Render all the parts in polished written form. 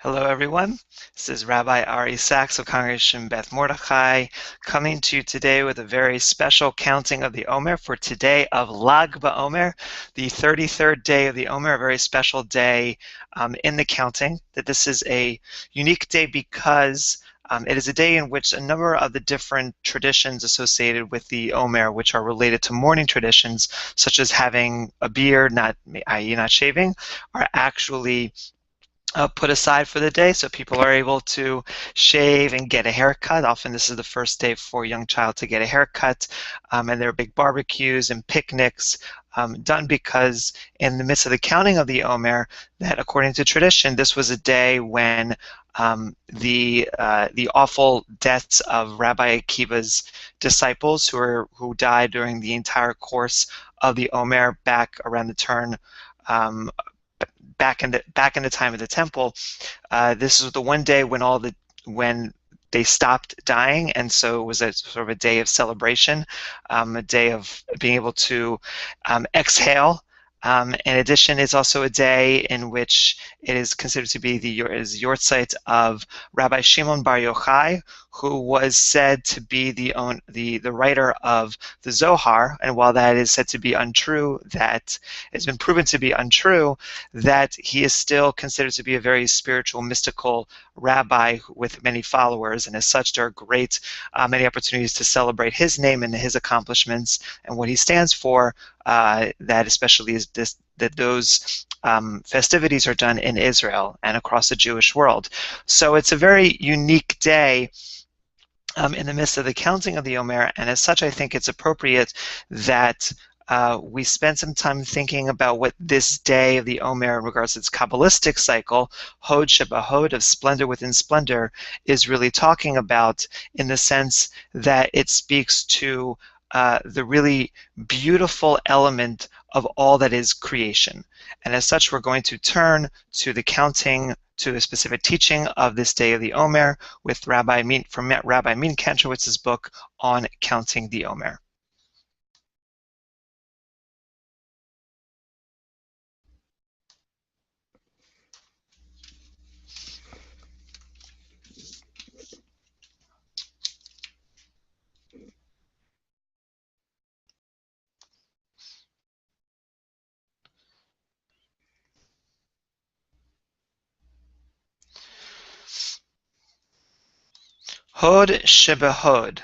Hello, everyone. This is Rabbi Ari Sachs of Congregation Beth Mordechai coming to you today with a very special counting of the Omer for today of Lag Ba-Omer, the 33rd day of the Omer, a very special day in the counting. That this is a unique day because it is a day in which a number of the different traditions associated with the Omer, which are related to mourning traditions, such as having a beard, i.e. not shaving, are actually put aside for the day, so people are able to shave and get a haircut. Often this is the first day for a young child to get a haircut, and there are big barbecues and picnics done because in the midst of the counting of the Omer, that according to tradition, this was a day when the awful deaths of Rabbi Akiva's disciples who died during the entire course of the Omer back around the turn back in the time of the temple. This was the one day when they stopped dying, and so it was a sort of a day of celebration, a day of being able to exhale. In addition, it's also a day in which it is considered to be the Yortzeit of Rabbi Shimon Bar Yochai, who was said to be the writer of the Zohar. And while that is said to be untrue, that has been proven to be untrue, that he is still considered to be a very spiritual, mystical rabbi with many followers. And as such, there are many opportunities to celebrate his name and his accomplishments and what he stands for. That especially is that those festivities are done in Israel and across the Jewish world. So it's a very unique day in the midst of the counting of the Omer, and as such I think it's appropriate that we spend some time thinking about what this day of the Omer in regards to its Kabbalistic cycle, Hod sheb'Hod, of splendor within splendor, is really talking about, in the sense that it speaks to the really beautiful element of all that is creation. And as such, we're going to turn to the counting, to the specific teaching of this day of the Omer with Rabbi Min Kantrowitz's book on counting the Omer. Hod sheb'Hod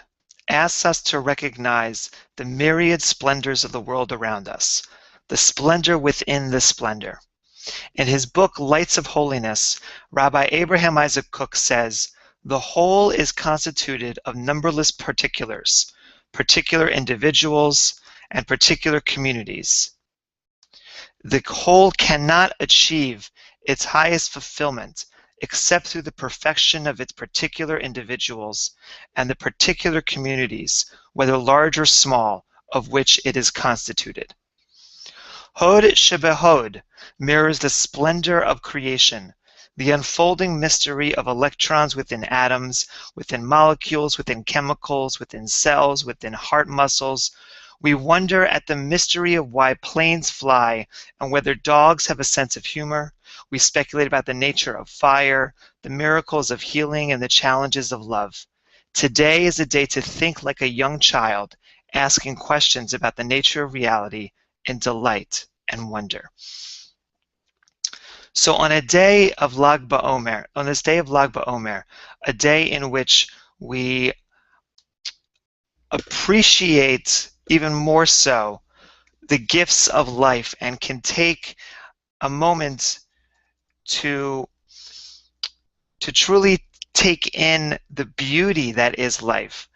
asks us to recognize the myriad splendors of the world around us, the splendor within the splendor. In his book, Lights of Holiness, Rabbi Abraham Isaac Cook says, "The whole is constituted of numberless particulars, particular individuals, and particular communities. The whole cannot achieve its highest fulfillment except through the perfection of its particular individuals and the particular communities, whether large or small, of which it is constituted." Hod sheb'Hod mirrors the splendor of creation, the unfolding mystery of electrons within atoms, within molecules, within chemicals, within cells, within heart muscles. We wonder at the mystery of why planes fly and whether dogs have a sense of humor. We speculate about the nature of fire, the miracles of healing, and the challenges of love. Today is a day to think like a young child, asking questions about the nature of reality in delight and wonder. So on a day of Lag Ba-Omer, on this day of Lag Ba-Omer, a day in which we appreciate even more so the gifts of life and can take a moment to truly take in the beauty that is life.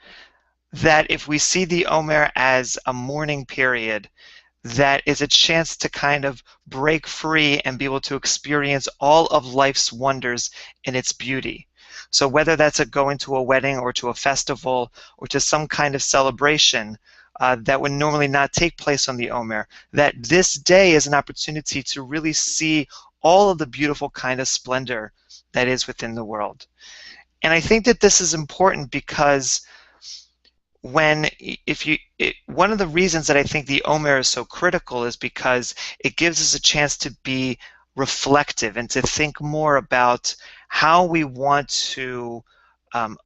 That if we see the Omer as a mourning period, that is a chance to kind of break free and be able to experience all of life's wonders in its beauty. So whether that's going to a wedding or to a festival or to some kind of celebration that would normally not take place on the Omer, that this day is an opportunity to really see all of the beautiful kind of splendor that is within the world. And I think that this is important because one of the reasons that I think the Omer is so critical is because it gives us a chance to be reflective and to think more about how we want to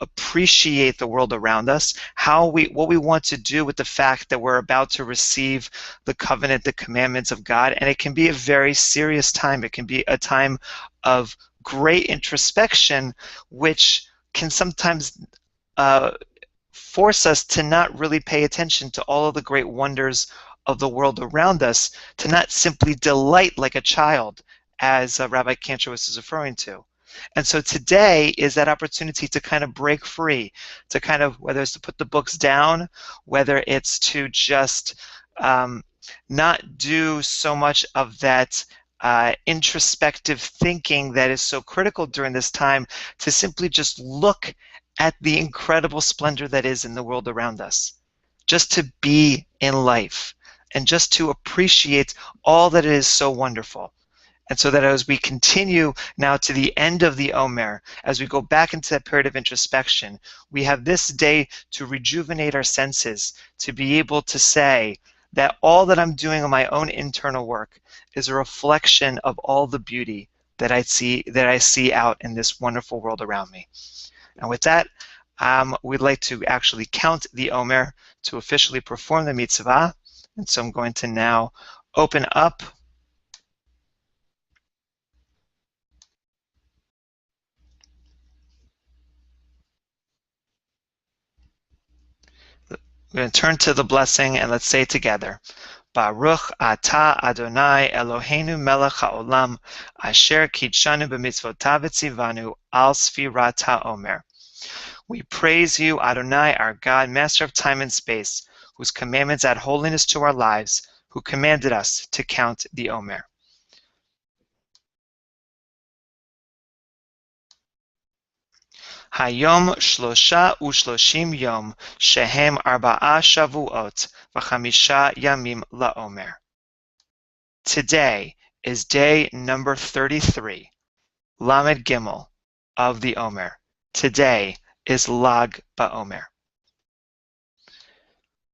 appreciate the world around us, what we want to do with the fact that we're about to receive the covenant, the commandments of God. And it can be a very serious time. It can be a time of great introspection, which can sometimes force us to not really pay attention to all of the great wonders of the world around us, to not simply delight like a child, as Rabbi Kantrowitz is referring to. And so today is that opportunity to kind of break free, to kind of, whether it's to put the books down, whether it's to just not do so much of that introspective thinking that is so critical during this time, to simply just look at the incredible splendor that is in the world around us, just to be in life and just to appreciate all that is so wonderful. And so that as we continue now to the end of the Omer, as we go back into that period of introspection, we have this day to rejuvenate our senses, to be able to say that all that I'm doing on my own internal work is a reflection of all the beauty that I see out in this wonderful world around me. And with that, we'd like to actually count the Omer to officially perform the mitzvah. And so I'm going to now open up we're going to turn to the blessing and let's say it together. Baruch atah Adonai Eloheinu melech haolam asher kitshanu b'mitzvotav v'tzivanu al sfirat haomer. We praise you, Adonai, our God, master of time and space, whose commandments add holiness to our lives, who commanded us to count the Omer. Hayom shlosha ushloshim yom shehem arba'a shavuot v'chamisha yamim la'omer. Today is day number 33, Lamed Gimel of the Omer. Today is Lag Ba-Omer.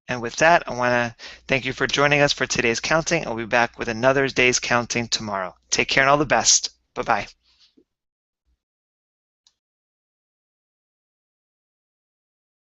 And with that, I want to thank you for joining us for today's counting. I'll be back with another day's counting tomorrow. Take care and all the best. Bye-bye.